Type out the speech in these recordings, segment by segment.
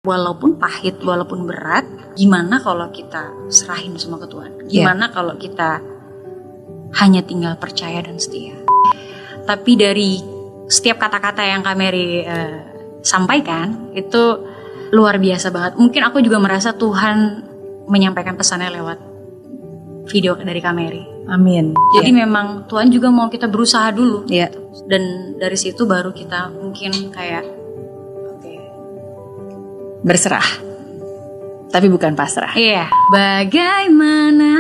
Walaupun pahit, walaupun berat, gimana kalau kita serahin semua ke Tuhan? Gimana kalau kita hanya tinggal percaya dan setia? Tapi dari setiap kata-kata yang Kak Mary sampaikan itu luar biasa banget. Mungkin aku juga merasa Tuhan menyampaikan pesannya lewat video dari Kak Mary. Amin. Jadi memang Tuhan juga mau kita berusaha dulu. Iya. Dan dari situ baru kita mungkin kayak berserah, tapi bukan pasrah. Iya. Bagaimana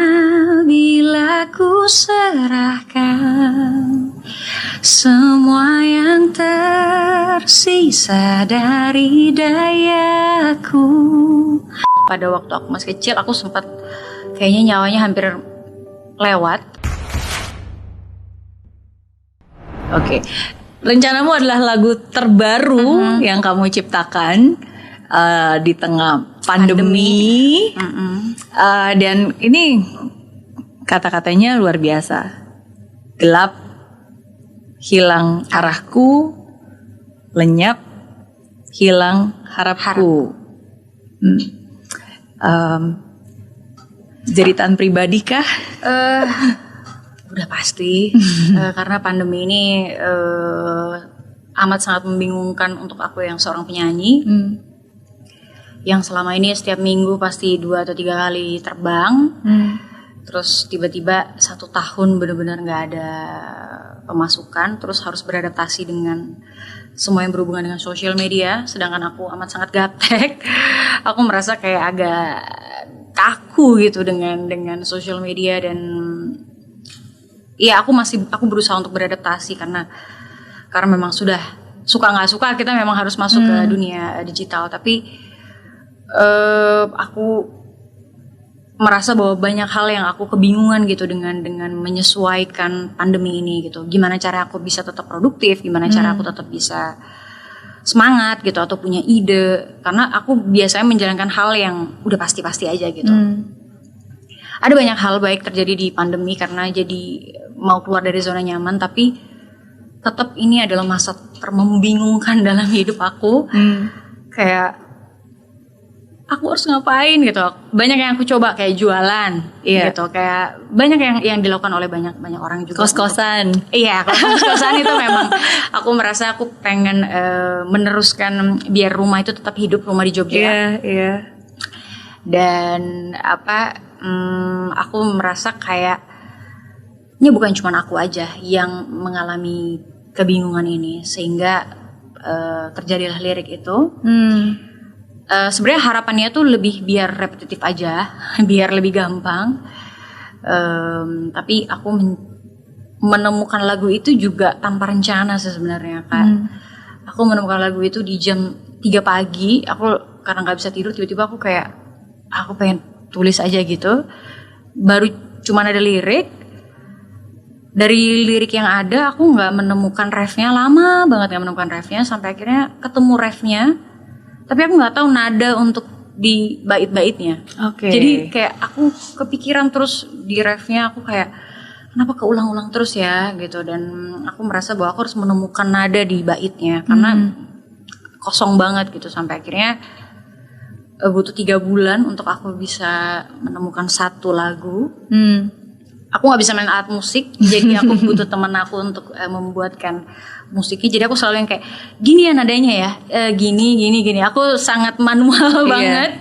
bila ku serahkan semua yang tersisa dari dayaku. Pada waktu aku masih kecil, aku sempat kayaknya nyawanya hampir lewat. Oke. Rencanamu adalah lagu terbaru yang kamu ciptakan di tengah pandemi. Dan ini kata-katanya luar biasa. Gelap, hilang arahku, lenyap, hilang harapku. Jeritan pribadi kah? Udah pasti. Karena pandemi ini amat sangat membingungkan untuk aku yang seorang penyanyi. Yang selama ini setiap minggu pasti 2 atau 3 kali terbang. Terus tiba-tiba 1 tahun benar-benar gak ada pemasukan. Terus harus beradaptasi dengan semua yang berhubungan dengan sosial media. Sedangkan aku amat sangat gaptek. Aku merasa kayak agak kaku gitu dengan sosial media. Dan ya aku berusaha untuk beradaptasi. Karena memang sudah suka gak suka kita memang harus masuk ke dunia digital. Tapi aku merasa bahwa banyak hal yang aku kebingungan gitu dengan menyesuaikan pandemi ini gitu. Gimana cara aku bisa tetap produktif, gimana cara aku tetap bisa semangat gitu atau punya ide. Karena aku biasanya menjalankan hal yang udah pasti-pasti aja gitu. Ada banyak hal baik terjadi di pandemi karena jadi mau keluar dari zona nyaman, tapi tetap ini adalah masa membingungkan dalam hidup aku. Kayak aku harus ngapain gitu. Banyak yang aku coba kayak jualan gitu. Kayak banyak yang dilakukan oleh banyak orang juga. Kos-kosan. Iya, kalau kos-kosan itu memang aku merasa aku pengen meneruskan biar rumah itu tetap hidup, rumah di Jogja. Iya. Dan aku merasa kayak ini bukan cuma aku aja yang mengalami kebingungan ini sehingga terjadilah lirik itu. Sebenarnya harapannya tuh lebih biar repetitif aja, biar lebih gampang. Tapi aku menemukan lagu itu juga tanpa rencana sih sebenarnya, Kak. Aku menemukan lagu itu di jam 3 pagi. Aku karena nggak bisa tidur, tiba-tiba aku kayak aku pengen tulis aja gitu. Baru cuman ada lirik. Dari lirik yang ada, aku nggak menemukan refnya, lama banget nggak menemukan refnya. Sampai akhirnya ketemu refnya. Tapi aku nggak tahu nada untuk di bait-baitnya. Jadi kayak aku kepikiran terus di refnya, aku kayak kenapa keulang-ulang terus ya gitu. Dan aku merasa bahwa aku harus menemukan nada di baitnya karena kosong banget gitu. Sampai akhirnya butuh 3 bulan untuk aku bisa menemukan satu lagu. Aku nggak bisa main alat musik, jadi aku butuh teman aku untuk membuatkan musiknya. Jadi aku selalu yang kayak gini ya nadanya ya, gini. Aku sangat manual banget.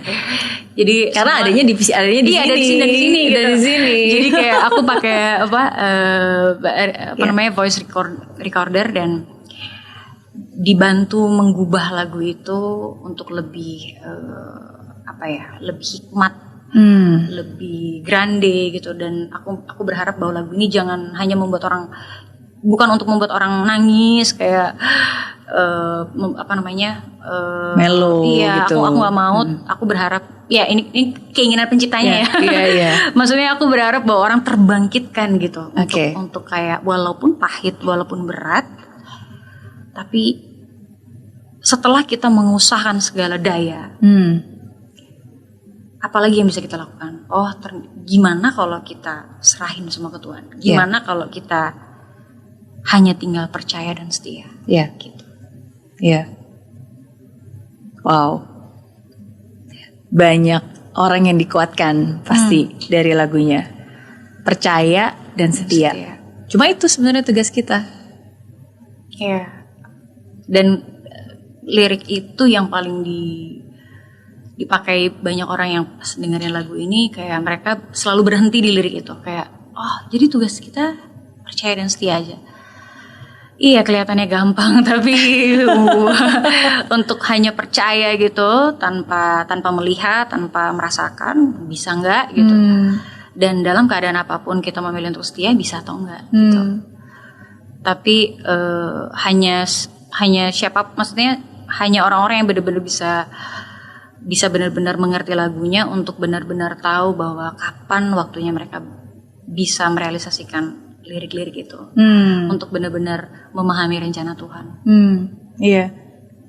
Jadi karena adanya di sini. Dari sini gitu. Dari sini. Jadi kayak aku pakai namanya voice recorder dan dibantu menggubah lagu itu untuk lebih lebih hikmat. Lebih grande gitu. Dan aku berharap bahwa lagu ini jangan hanya bukan untuk membuat orang nangis kayak melo gitu. Aku nggak mau. Aku berharap ya ini keinginan penciptanya ya. Maksudnya aku berharap bahwa orang terbangkitkan gitu untuk kayak walaupun pahit, walaupun berat, tapi setelah kita mengusahakan segala daya, apalagi yang bisa kita lakukan? Gimana kalau kita serahin semua ke Tuhan? Gimana kalau kita hanya tinggal percaya dan setia? Gitu. Wow. banyak orang yang dikuatkan pasti dari lagunya. Percaya dan setia. Cuma itu sebenarnya tugas kita. Iya. Dan lirik itu yang paling dipakai banyak orang yang pas dengerin lagu ini, kayak mereka selalu berhenti di lirik itu, kayak jadi tugas kita percaya dan setia aja. Iya, kelihatannya gampang, tapi untuk hanya percaya gitu tanpa melihat, tanpa merasakan, bisa nggak gitu. Dan dalam keadaan apapun kita memilih untuk setia, bisa atau enggak gitu. Tapi hanya siapa, maksudnya hanya orang-orang yang benar-benar bisa benar-benar mengerti lagunya untuk benar-benar tahu bahwa kapan waktunya mereka bisa merealisasikan lirik-lirik itu, untuk benar-benar memahami rencana Tuhan. Iya,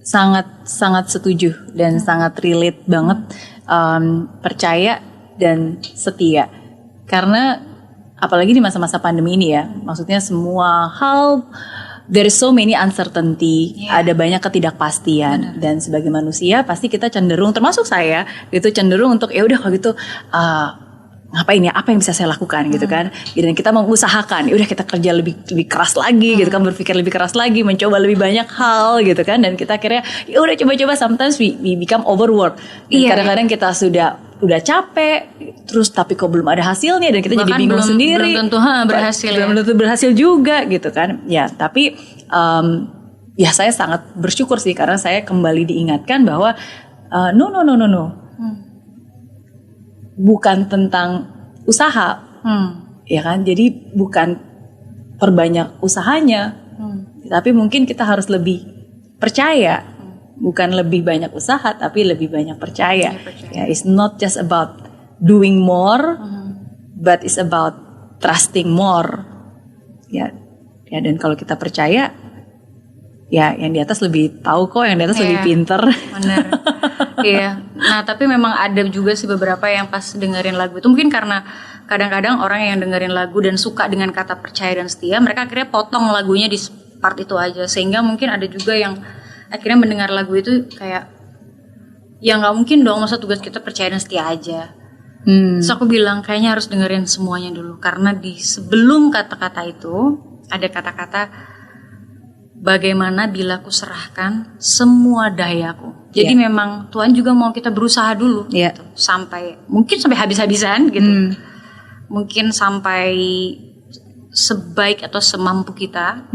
sangat setuju dan sangat relate banget, percaya dan setia. Karena apalagi di masa-masa pandemi ini ya, maksudnya semua hal, there is so many uncertainty, ada banyak ketidakpastian. Dan sebagai manusia pasti kita cenderung, termasuk saya, itu cenderung untuk ya udah kalau gitu ngapain ya, apa yang bisa saya lakukan gitu kan. Dan kita mengusahakan, ya udah kita kerja lebih keras lagi gitu kan, berpikir lebih keras lagi, mencoba lebih banyak hal gitu kan. Dan kita akhirnya ya udah coba-coba, sometimes we become overworked. Kadang-kadang kita udah capek terus, tapi kok belum ada hasilnya dan kita bahkan jadi bingung sendiri. Belum tentu berhasil. Belum tentu berhasil juga gitu kan. Ya, tapi ya saya sangat bersyukur sih karena saya kembali diingatkan bahwa no. Bukan tentang usaha, ya kan? Jadi bukan perbanyak usahanya, tapi mungkin kita harus lebih percaya, bukan lebih banyak usaha, tapi lebih banyak percaya. Ya, it's not just about doing more, but it's about trusting more. Ya, dan kalau kita percaya, ya yang di atas lebih tahu kok, yang di atas lebih pinter. Benar. Iya. Nah, tapi memang ada juga sih beberapa yang pas dengerin lagu itu, mungkin karena kadang-kadang orang yang dengerin lagu dan suka dengan kata percaya dan setia, mereka akhirnya potong lagunya di part itu aja, sehingga mungkin ada juga yang akhirnya mendengar lagu itu kayak, ya nggak mungkin dong, masa tugas kita percaya dan setia aja. Terus aku bilang kayaknya harus dengerin semuanya dulu, karena di sebelum kata-kata itu ada kata-kata, bagaimana bila ku serahkan semua dayaku. Jadi memang Tuhan juga mau kita berusaha dulu gitu, mungkin sampai habis-habisan gitu. Mungkin sampai sebaik atau semampu kita.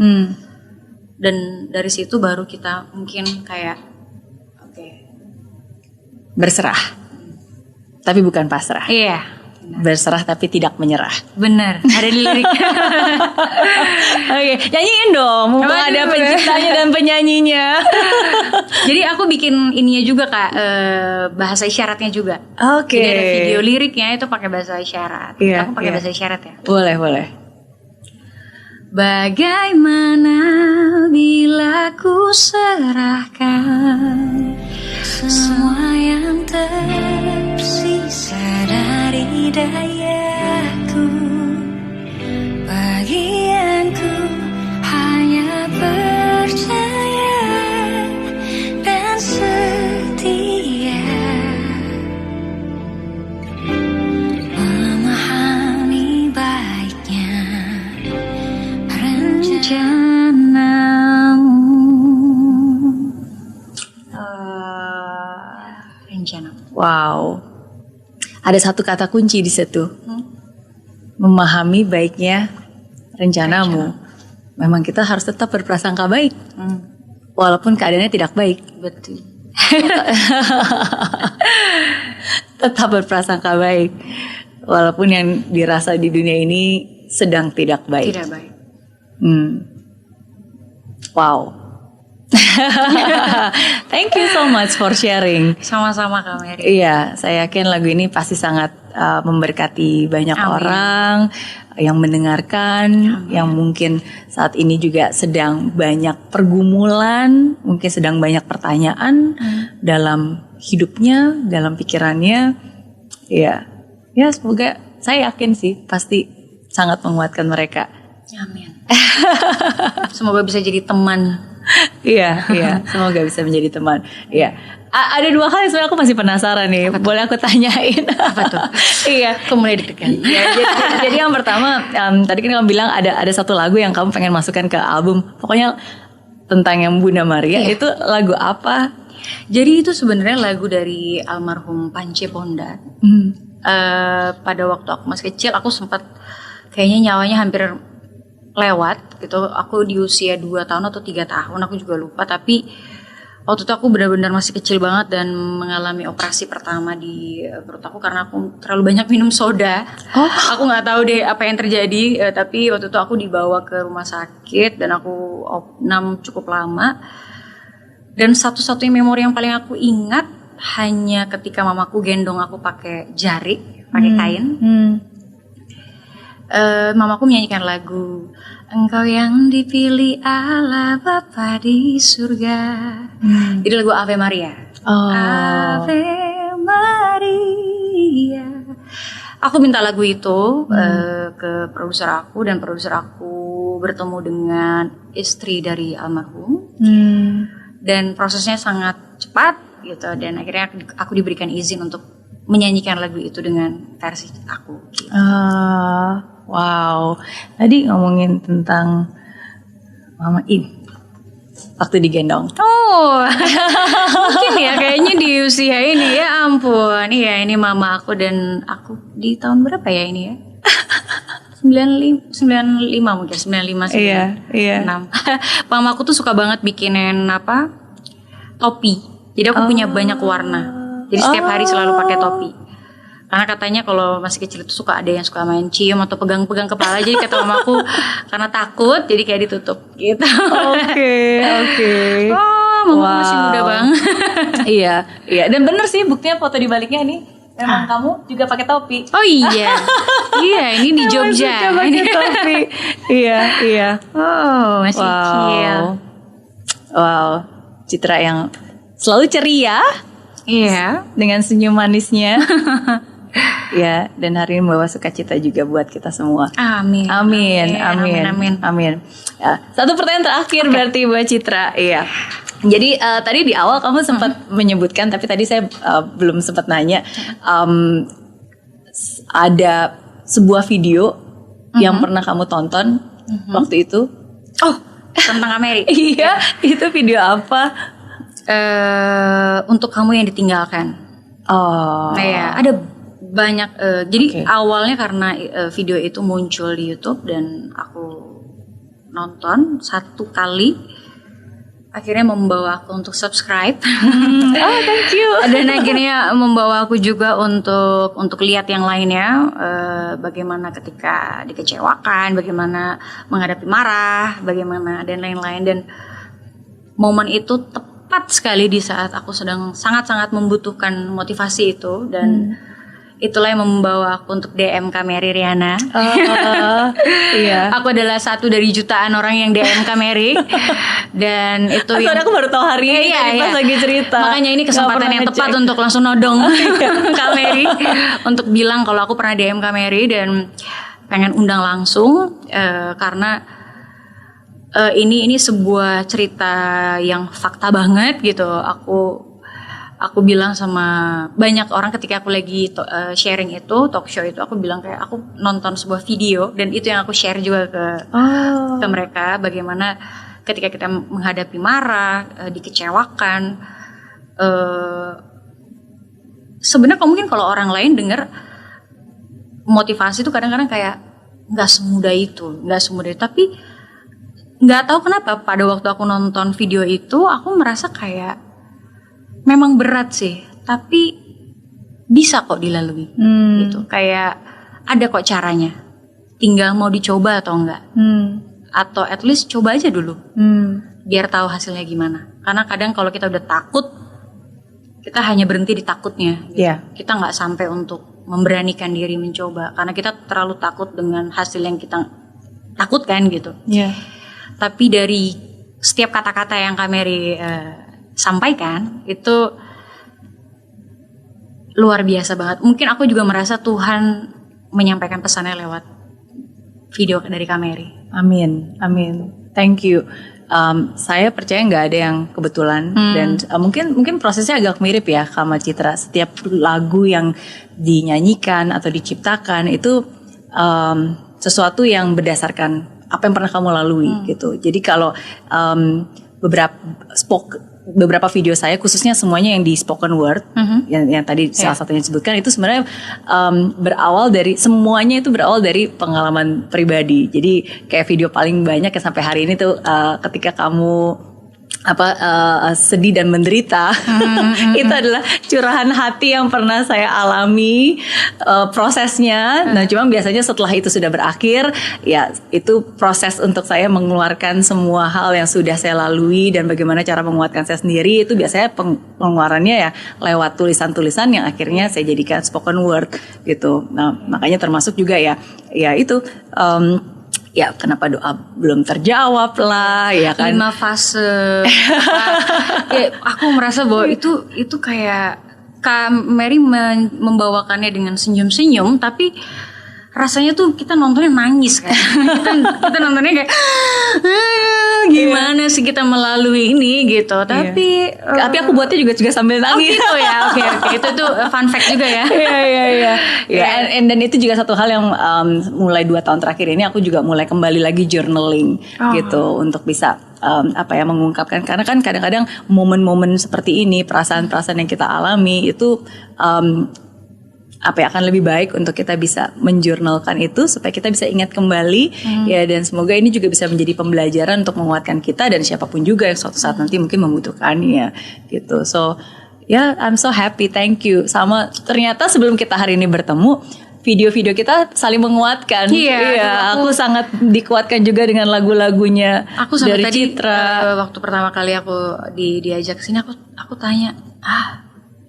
Dan dari situ baru kita mungkin kayak berserah. Tapi bukan pasrah. Iya. Berserah tapi tidak menyerah. Benar, ada di lirik. Oke, nyanyiin dong, mumpung ada penciptanya dan penyanyinya. Jadi aku bikin ininya juga Kak, bahasa isyaratnya juga. Oke. Jadi ada video liriknya itu pakai bahasa isyarat. Aku pakai bahasa isyarat ya. Boleh. Bagaimana bila ku serahkan semua yang tersisa dari dayaku, bagianku hanya percaya dan setia, memahami baiknya rencanamu. Wow. Ada satu kata kunci di situ. Memahami baiknya rencanamu. Memang kita harus tetap berprasangka baik. Walaupun keadaannya tidak baik. Betul. Tetap berprasangka baik. Walaupun yang dirasa di dunia ini sedang tidak baik. Tidak baik. Wow. Thank you so much for sharing. Sama-sama Kak Mary. Iya, saya yakin lagu ini pasti sangat memberkati banyak orang yang mendengarkan. Yang mungkin saat ini juga sedang banyak pergumulan, mungkin sedang banyak pertanyaan dalam hidupnya, dalam pikirannya. Ya, semoga, saya yakin sih pasti sangat menguatkan mereka. Amin. Semoga bisa jadi teman. Iya, semoga bisa menjadi teman. Iya, Ada dua hal yang sebenarnya aku masih penasaran nih. Boleh aku tanyain? Apa tuh? Iya, Aku mulai deg-degan. Ya, jadi yang pertama, tadi kan kamu bilang ada satu lagu yang kamu pengen masukkan ke album. Pokoknya tentang yang Bunda Maria. Itu lagu apa? Jadi itu sebenarnya lagu dari almarhum Pance Bondan. Pada waktu aku masih kecil, aku sempat kayaknya nyawanya hampir lewat gitu. Aku di usia 2 tahun atau 3 tahun, aku juga lupa. Tapi waktu itu aku benar-benar masih kecil banget dan mengalami operasi pertama di perut aku karena aku terlalu banyak minum soda. Aku nggak tahu deh apa yang terjadi, tapi waktu itu aku dibawa ke rumah sakit dan aku opnam cukup lama. Dan satu-satunya memori yang paling aku ingat hanya ketika mamaku gendong aku pakai jari, pakai kain. Mamaku menyanyikan lagu Engkau yang dipilih Allah Bapa di surga. Jadi lagu Ave Maria. Ave Maria. Aku minta lagu itu ke produser aku, dan produser aku bertemu dengan istri dari almarhum. Dan prosesnya sangat cepat gitu, dan akhirnya aku diberikan izin untuk menyanyikan lagu itu dengan versi aku gitu. Wow, tadi ngomongin tentang Mama In waktu digendong. Mungkin ya kayaknya di usia ini, ya ampun. Iya, ini mama aku, dan aku di tahun berapa ya ini ya? 95 mungkin, 95 sih. Iya. Mama aku tuh suka banget bikinin topi. Jadi aku punya banyak warna. Jadi setiap hari selalu pakai topi. Karena katanya kalau masih kecil itu suka ada yang suka main cium atau pegang-pegang kepala. Jadi kata mamaku karena takut jadi kayak ditutup gitu. Oke. Mama masih muda banget. Iya. Dan bener sih buktinya foto di baliknya nih. Memang kamu juga pakai topi. Oh iya. Iya, ini di Jogja. Juga pakai topi. Iya. Oh, masih kecil. Wow. Citra yang selalu ceria. Iya. Dengan senyum manisnya. Ya, dan hari ini membawa sukacita juga buat kita semua. Amin. Ya, satu pertanyaan terakhir berarti buat Citra. Iya. Jadi tadi di awal kamu sempat menyebutkan, tapi tadi saya belum sempat nanya. Ada sebuah video yang pernah kamu tonton waktu itu. Oh, tentang Amerika. Iya, itu video apa? Untuk kamu yang ditinggalkan. Ya, ada banyak. Jadi awalnya karena video itu muncul di YouTube dan aku nonton satu kali, akhirnya membawa aku untuk subscribe. Thank you. Dan akhirnya membawa aku juga untuk lihat yang lainnya, bagaimana ketika dikecewakan, bagaimana menghadapi marah, bagaimana dan lain-lain. Dan momen itu tepat sekali di saat aku sedang sangat-sangat membutuhkan motivasi itu, dan itulah yang membawa aku untuk DM Kak Mary Riana. Iya. Aku adalah satu dari jutaan orang yang DM Kak Mary. Dan itu aku baru tahu hari ini pas lagi cerita. Makanya ini kesempatan yang tepat untuk langsung nodong Kak Mary untuk bilang kalau aku pernah DM Kak Mary dan pengen undang langsung, karena ini sebuah cerita yang fakta banget gitu. Aku bilang sama banyak orang ketika aku lagi sharing itu, talk show itu, aku bilang kayak aku nonton sebuah video dan itu yang aku share juga ke mereka, bagaimana ketika kita menghadapi marah, dikecewakan, sebenarnya mungkin kalau orang lain dengar motivasi itu kadang-kadang kayak nggak semudah itu, tapi nggak tahu kenapa pada waktu aku nonton video itu aku merasa kayak memang berat sih, tapi bisa kok dilalui gitu. Kayak ada kok caranya, tinggal mau dicoba atau enggak, atau at least coba aja dulu, biar tahu hasilnya gimana. Karena kadang kalau kita udah takut, kita hanya berhenti di takutnya gitu. Kita nggak sampai untuk memberanikan diri mencoba, karena kita terlalu takut dengan hasil yang kita takutkan gitu. Tapi dari setiap kata-kata yang Kak Mary sampaikan itu luar biasa banget. Mungkin aku juga merasa Tuhan menyampaikan pesannya lewat video dari Kak Mary. Amin. Thank you. saya percaya nggak ada yang kebetulan dan mungkin prosesnya agak mirip ya sama Citra. Setiap lagu yang dinyanyikan atau diciptakan itu sesuatu yang berdasarkan apa yang pernah kamu lalui gitu. Jadi kalau beberapa video saya khususnya semuanya yang di spoken word yang tadi salah satunya disebutkan itu sebenarnya semuanya itu berawal dari pengalaman pribadi. Jadi kayak video paling banyak yang sampai hari ini tuh ketika kamu sedih dan menderita itu adalah curahan hati yang pernah saya alami prosesnya. Nah, cuma biasanya setelah itu sudah berakhir, ya itu proses untuk saya mengeluarkan semua hal yang sudah saya lalui dan bagaimana cara menguatkan saya sendiri. Itu biasanya pengeluarannya ya lewat tulisan-tulisan yang akhirnya saya jadikan spoken word gitu. Nah, makanya termasuk juga ya itu ya kenapa doa belum terjawab lah ya kan, 5 fase ya, aku merasa bahwa itu kayak Kak Mary membawakannya dengan senyum-senyum, tapi rasanya tuh kita nontonnya nangis kan. kita nontonnya kayak gimana sih kita melalui ini gitu. Tapi aku buatnya juga sambil nangis. Oh gitu ya. Oke. Itu tuh fun fact juga ya. Iya. Dan itu juga satu hal yang mulai 2 tahun terakhir ini aku juga mulai kembali lagi journaling gitu untuk bisa mengungkapkan, karena kan kadang-kadang momen-momen seperti ini, perasaan-perasaan yang kita alami itu akan lebih baik untuk kita bisa menjurnalkan itu supaya kita bisa ingat kembali ya, dan semoga ini juga bisa menjadi pembelajaran untuk menguatkan kita dan siapapun juga yang suatu saat nanti mungkin membutuhkannya gitu. So I'm so happy, thank you. Sama ternyata sebelum kita hari ini bertemu, video-video kita saling menguatkan. Iya, aku sangat dikuatkan juga dengan lagu-lagunya dari tadi, Citra. Waktu pertama kali aku diajak kesini, aku tanya,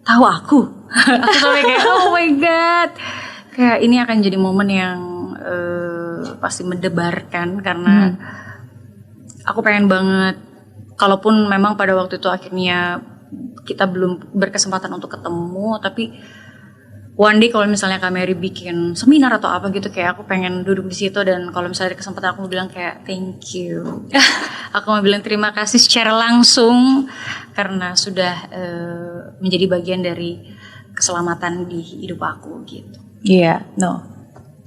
tahu aku? Aku sampai kayak oh my god, kayak ini akan jadi momen yang pasti mendebarkan, karena aku pengen banget, kalaupun memang pada waktu itu akhirnya kita belum berkesempatan untuk ketemu, tapi one day kalau misalnya Kak Mary bikin seminar atau apa gitu, kayak aku pengen duduk di situ, dan kalau misalnya ada kesempatan aku mau bilang kayak thank you. Aku mau bilang terima kasih secara langsung karena sudah menjadi bagian dari keselamatan di hidup aku gitu.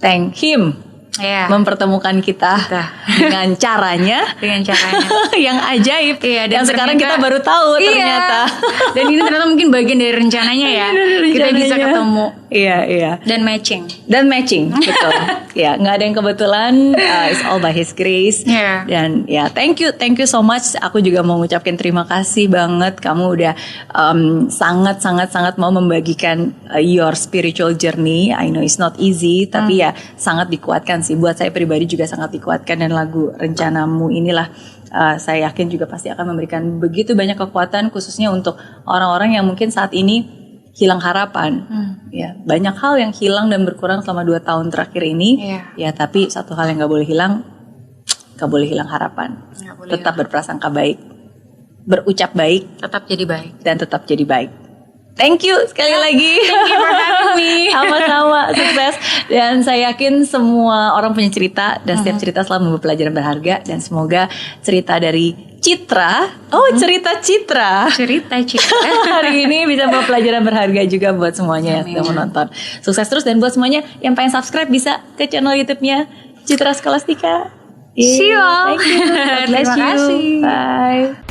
Thank him. Mempertemukan kita dengan caranya yang ajaib, dan sekarang kita baru tahu ternyata. Dan ini ternyata mungkin bagian dari rencananya ya. Kita bisa ketemu. Dan matching. Betul. Nggak ada yang kebetulan. It's all by His grace. Dan thank you so much. Aku juga mau ngucapin terima kasih banget. Kamu udah sangat mau membagikan your spiritual journey. I know it's not easy, tapi sangat dikuatkan sih. Buat saya pribadi juga sangat dikuatkan, dan lagu Rencanamu inilah saya yakin juga pasti akan memberikan begitu banyak kekuatan, khususnya untuk orang-orang yang mungkin saat ini hilang harapan. Banyak hal yang hilang dan berkurang selama 2 tahun terakhir ini. Tapi satu hal yang gak boleh hilang harapan. Tetap berprasangka baik, berucap baik, tetap jadi baik, dan tetap jadi baik. Thank you sekali lagi. Thank you for having me. Sama-sama, sukses. Dan saya yakin semua orang punya cerita, dan setiap cerita selalu membawa pelajaran berharga. Dan semoga cerita dari Citra, cerita Citra hari ini bisa membawa pelajaran berharga juga buat semuanya yang sedang menonton. Sukses terus, dan buat semuanya yang pengen subscribe bisa ke channel YouTube-nya Citra Scholastica. See you all. Thank you. God bless you. Terima kasih. Bye.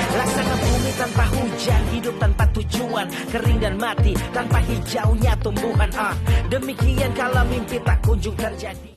Laksana bumi tanpa hujan, hidup tanpa tujuan, kering dan mati tanpa hijaunya tumbuhan. Demikian kalau mimpi tak kunjung terjadi.